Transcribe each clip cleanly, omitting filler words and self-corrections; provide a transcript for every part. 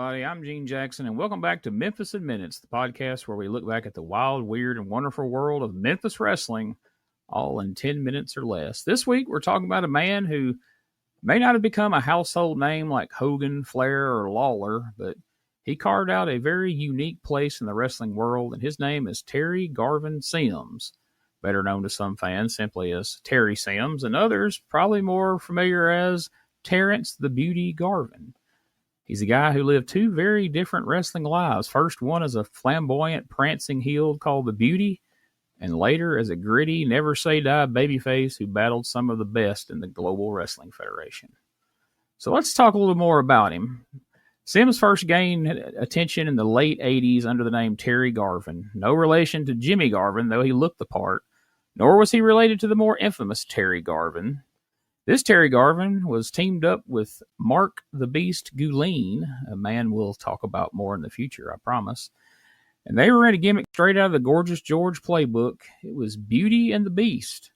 everybody. I'm Gene Jackson, and welcome back to Memphis in Minutes, the podcast where we look back at the wild, weird, and wonderful world of Memphis wrestling, all in 10 minutes or less. This week, we're talking about a man who may not have become a household name like Hogan, Flair, or Lawler, but he carved out a very unique place in the wrestling world, and his name is Terry Garvin Sims, better known to some fans simply as Terry Sims, and others probably more familiar as Terrence the Beauty Garvin. He's a guy who lived two very different wrestling lives. First one as a flamboyant, prancing heel called the Beauty, and later as a gritty, never-say-die babyface who battled some of the best in the Global Wrestling Federation. So let's talk a little more about him. Sims first gained attention in the late 80s under the name Terry Garvin. No relation to Jimmy Garvin, though he looked the part, nor was he related to the more infamous Terry Garvin. This Terry Garvin was teamed up with Mark the Beast Guleen, a man we'll talk about more in the future, I promise. And they were in a gimmick straight out of the Gorgeous George playbook. It was Beauty and the Beast.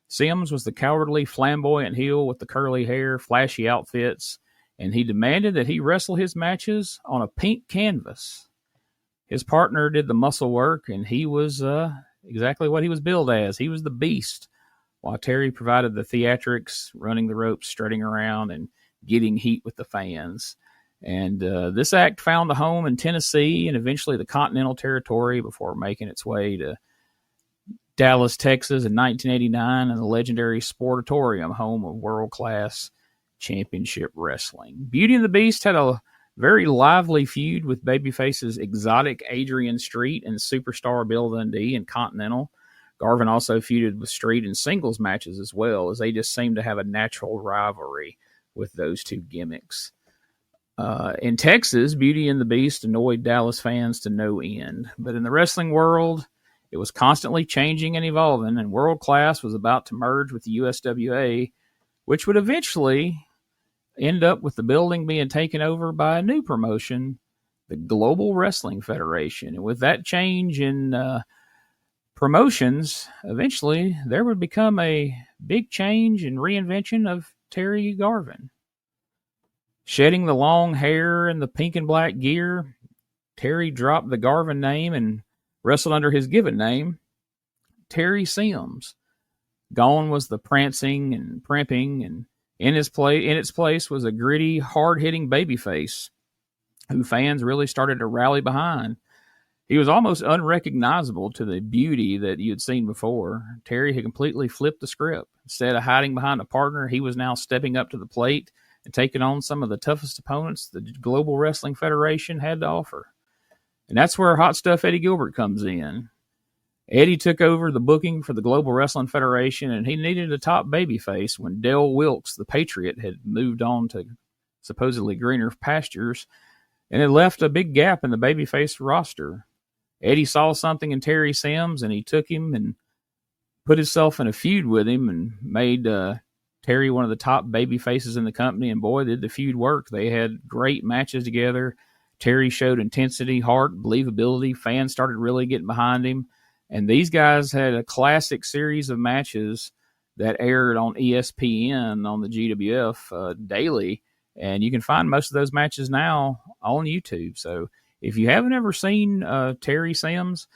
Sims was the cowardly, flamboyant heel with the curly hair, flashy outfits, and he demanded that he wrestle his matches on a pink canvas. His partner did the muscle work, and he was exactly what he was billed as. He was the Beast, while Terry provided the theatrics, running the ropes, strutting around, and getting heat with the fans. And this act found a home in Tennessee and eventually the Continental Territory before making its way to Dallas, Texas in 1989 and the legendary Sportatorium, home of world-class championship wrestling. Beauty and the Beast had a very lively feud with babyfaces exotic Adrian Street and superstar Bill Dundee in Continental. Garvin also feuded with Street in singles matches as well, as they just seemed to have a natural rivalry with those two gimmicks. In Texas, Beauty and the Beast annoyed Dallas fans to no end. But in the wrestling world, it was constantly changing and evolving, and World Class was about to merge with the USWA, which would eventually end up with the building being taken over by a new promotion, the Global Wrestling Federation. And with that change in promotions, eventually there would become a big change and reinvention of Terry Garvin. Shedding the long hair and the pink and black gear, Terry dropped the Garvin name and wrestled under his given name, Terry Sims. Gone was the prancing and primping, and in its place was a gritty, hard-hitting babyface who fans really started to rally behind. He was almost unrecognizable to the Beauty that you had seen before. Terry had completely flipped the script. Instead of hiding behind a partner, he was now stepping up to the plate and taking on some of the toughest opponents the Global Wrestling Federation had to offer. And that's where Hot Stuff Eddie Gilbert comes in. Eddie took over the booking for the Global Wrestling Federation, and he needed a top babyface when Dale Wilkes, the Patriot, had moved on to supposedly greener pastures, and it left a big gap in the babyface roster. Eddie saw something in Terry Sims, and he took him and put himself in a feud with him and made Terry one of the top baby faces in the company, and boy, did the feud work. They had great matches together. Terry showed intensity, heart, believability. Fans started really getting behind him, and these guys had a classic series of matches that aired on ESPN on the GWF daily, and you can find most of those matches now on YouTube. So if you haven't ever seen Terry Sims,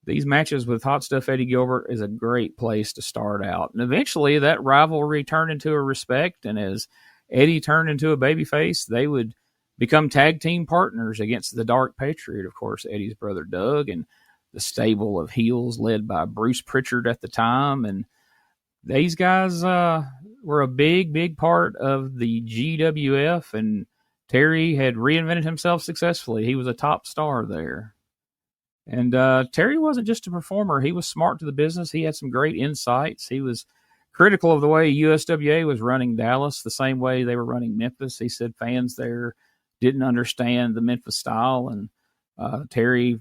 these matches with Hot Stuff Eddie Gilbert is a great place to start out. And eventually that rivalry turned into a respect, and as Eddie turned into a babyface, they would become tag team partners against the Dark Patriot, of course, Eddie's brother Doug, and the stable of heels led by Bruce Pritchard at the time. And these guys were a big part of the GWF, and Terry had reinvented himself successfully. He was a top star there. And Terry wasn't just a performer. He was smart to the business. He had some great insights. He was critical of the way USWA was running Dallas, the same way they were running Memphis. He said fans there didn't understand the Memphis style. And Terry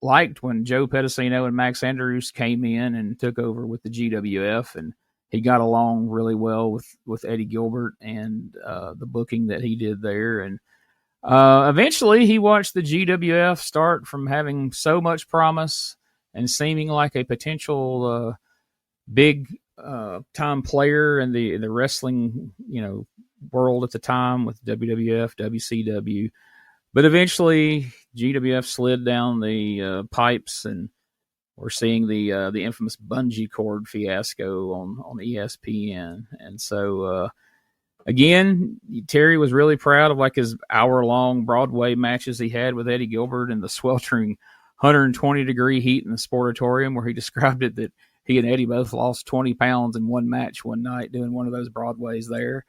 liked when Joe Pedicino and Max Andrews came in and took over with the GWF. And he got along really well with Eddie Gilbert and the booking that he did there. And eventually, he watched the GWF start from having so much promise and seeming like a potential big time player in the wrestling world at the time with WWF, WCW. But eventually, GWF slid down the pipes, and we're seeing the infamous bungee cord fiasco on ESPN. And so, again, Terry was really proud of like his hour-long Broadway matches he had with Eddie Gilbert in the sweltering 120-degree heat in the Sportatorium, where he described it that he and Eddie both lost 20 pounds in one match one night doing one of those Broadways there.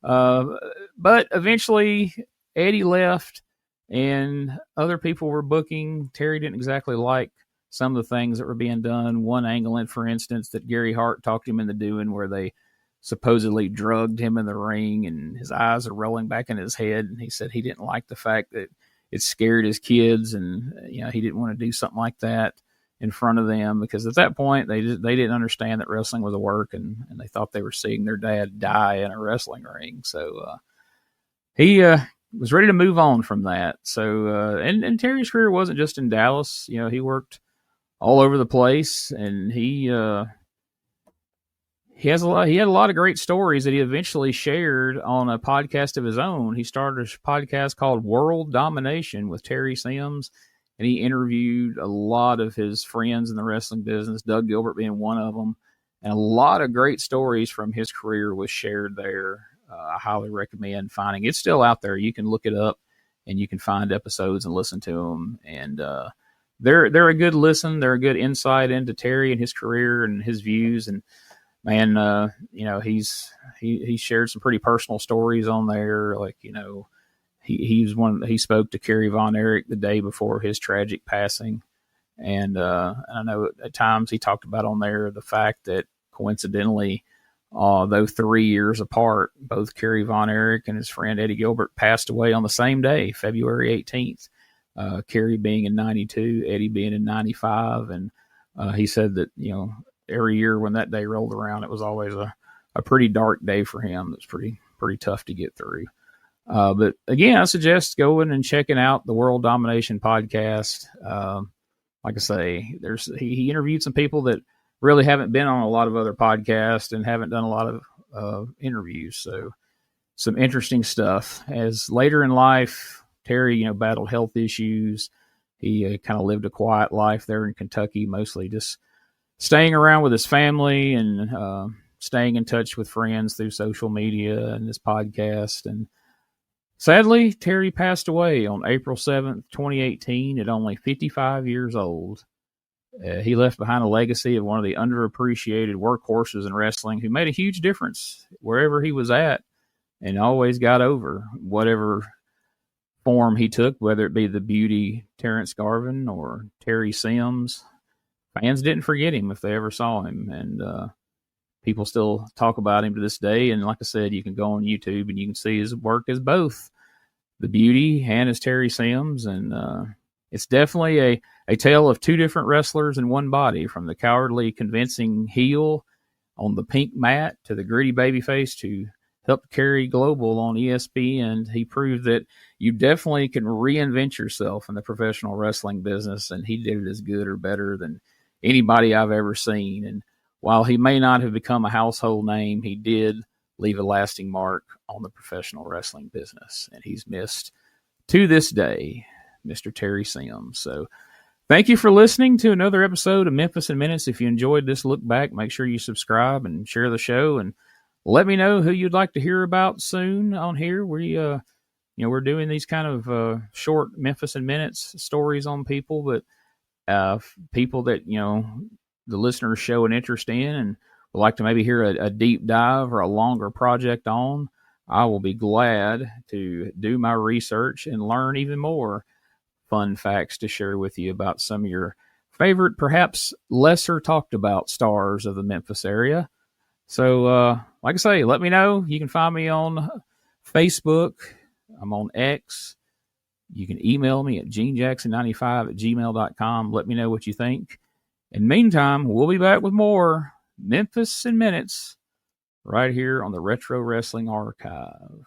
But eventually, Eddie left, and other people were booking. Terry didn't exactly like some of the things that were being done. One angle, for instance, that Gary Hart talked him into doing, where they supposedly drugged him in the ring and his eyes are rolling back in his head. And he said he didn't like the fact that it scared his kids, and he didn't want to do something like that in front of them, because at that point they didn't understand that wrestling was a work, and they thought they were seeing their dad die in a wrestling ring. So he was ready to move on from that. So and Terry's career wasn't just in Dallas. He worked all over the place, and he had a lot of great stories that he eventually shared on a podcast of his own. He started a podcast called World Domination with Terry Sims, and he interviewed a lot of his friends in the wrestling business, Doug Gilbert being one of them, and a lot of great stories from his career was shared there. I highly recommend finding it. It's still out there. You can look it up, and you can find episodes and listen to them. And they're a good listen. They're a good insight into Terry and his career and his views. And man, he shared some pretty personal stories on there. Like, he spoke to Kerry Von Erich the day before his tragic passing. And I know at times he talked about on there the fact that coincidentally, though 3 years apart, both Kerry Von Erich and his friend Eddie Gilbert passed away on the same day, February 18th. Kerry being in 92, Eddie being in 95. And he said that, every year when that day rolled around, it was always a pretty dark day for him. It's pretty tough to get through. But again, I suggest going and checking out the World Domination podcast. Like I say, he interviewed some people that really haven't been on a lot of other podcasts and haven't done a lot of interviews. So some interesting stuff. As later in life, Terry, battled health issues. He kind of lived a quiet life there in Kentucky, mostly just staying around with his family and staying in touch with friends through social media and this podcast. And sadly, Terry passed away on April 7th, 2018 at only 55 years old. He left behind a legacy of one of the underappreciated workhorses in wrestling who made a huge difference wherever he was at and always got over whatever form he took, whether it be the beauty Terrence Garvin or Terry Sims. Fans didn't forget him if they ever saw him, and people still talk about him to this day. And like I said, you can go on YouTube and you can see his work as both the beauty and as Terry Sims. And it's definitely a tale of two different wrestlers in one body, from the cowardly, convincing heel on the pink mat to the gritty babyface who helped carry global on ESPN. He proved that you definitely can reinvent yourself in the professional wrestling business, and he did it as good or better than anybody I've ever seen. And while he may not have become a household name, he did leave a lasting mark on the professional wrestling business, and he's missed to this day, Mr. Terry Sims. So thank you for listening to another episode of Memphis in Minutes. If you enjoyed this look back, make sure you subscribe and share the show, and let me know who you'd like to hear about soon on here. We're doing these kind of short Memphis in Minutes stories on people, but people that, the listeners show an interest in and would like to maybe hear a deep dive or a longer project on, I will be glad to do my research and learn even more fun facts to share with you about some of your favorite, perhaps lesser talked about stars of the Memphis area. So, like I say, let me know. You can find me on Facebook. I'm on X. You can email me at genejackson95@gmail.com. Let me know what you think. In the meantime, we'll be back with more Memphis in Minutes right here on the Retro Wrestling Archive.